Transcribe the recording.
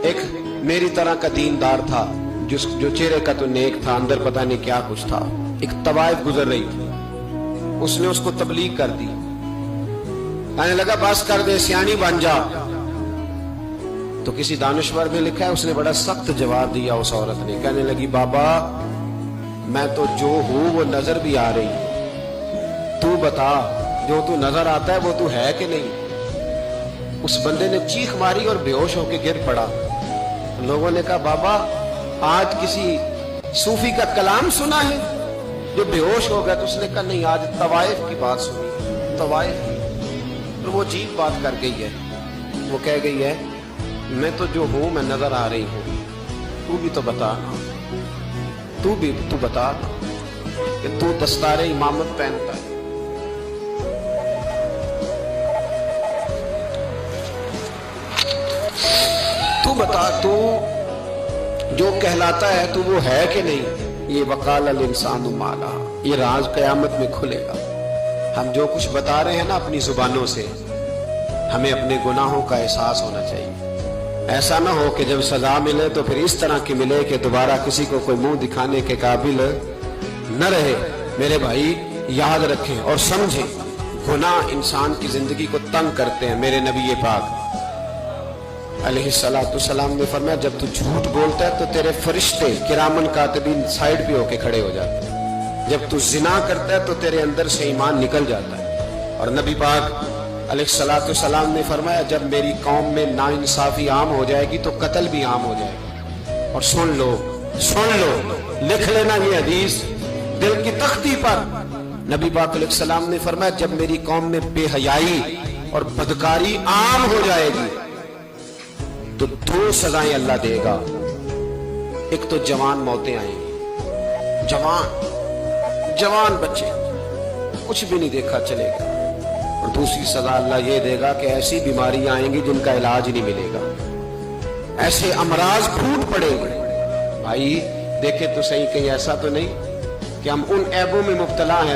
ایک میری طرح کا دیندار تھا جو چہرے کا تو نیک تھا، اندر پتہ نہیں کیا کچھ تھا. ایک طوائف گزر رہی تھی، اس نے اس کو تبلیغ کر دی. کہنے لگا بس کر دے، سیانی بن جا. تو کسی دانشور میں لکھا ہے اس نے بڑا سخت جواب دیا. اس عورت نے کہنے لگی بابا میں تو جو ہوں وہ نظر بھی آ رہی، تو بتا جو تو نظر آتا ہے وہ تو ہے کہ نہیں. اس بندے نے چیخ ماری اور بے ہوش ہو کے گر پڑا. لوگوں نے کہا بابا آج کسی صوفی کا کلام سنا ہے جو بے ہوش ہو گیا؟ تو اس نے کہا نہیں، آج طوائف کی بات سنی. طوائف کی. اور وہ عجیب بات کر گئی ہے. وہ کہہ گئی ہے میں تو جو ہوں میں نظر آ رہی ہوں، تو بھی تو بتا، تو بتا کہ تو دستار امامت پہنتا ہے. تو بتا تو جو کہلاتا ہے تو وہ ہے کہ نہیں. یہ وقال الانسان ما لہا، یہ راز قیامت میں کھلے گا. ہم جو کچھ بتا رہے ہیں نا اپنی زبانوں سے، ہمیں اپنے گناہوں کا احساس ہونا چاہیے. ایسا نہ ہو کہ جب سزا ملے تو پھر اس طرح کی ملے کہ دوبارہ کسی کو کوئی منہ دکھانے کے قابل نہ رہے. میرے بھائی یاد رکھیں اور سمجھیں، گناہ انسان کی زندگی کو تنگ کرتے ہیں. میرے نبی پاک علیہ السلام نے فرمایا جب تو جھوٹ بولتا ہے تو تیرے فرشتے کرامن کاتبین سائیڈ پہ ہو کے کھڑے ہو جاتے ہیں. جب تو زنا کرتا ہے تو تیرے اندر سے ایمان نکل جاتا ہے. اور نبی پاک علیہ السلام نے فرمایا جب میری قوم میں ناانصافی عام ہو جائے گی تو قتل بھی عام ہو جائے گا. اور سن لو لکھ لینا یہ حدیث دل کی تختی پر. نبی پاک علیہ السلام نے فرمایا جب میری قوم میں بے حیائی اور بدکاری عام ہو جائے گی تو دو سزائیں اللہ دے گا. ایک تو جوان موتیں آئیں گی، جوان بچے کچھ بھی نہیں دیکھا چلے گا. اور دوسری سزا اللہ یہ دے گا کہ ایسی بیماریاں آئیں گی جن کا علاج نہیں ملے گا، ایسے امراض پھوٹ پڑے گے. بھائی دیکھیں تو صحیح، کہیں ایسا تو نہیں کہ ہم ان عیبوں میں مبتلا ہیں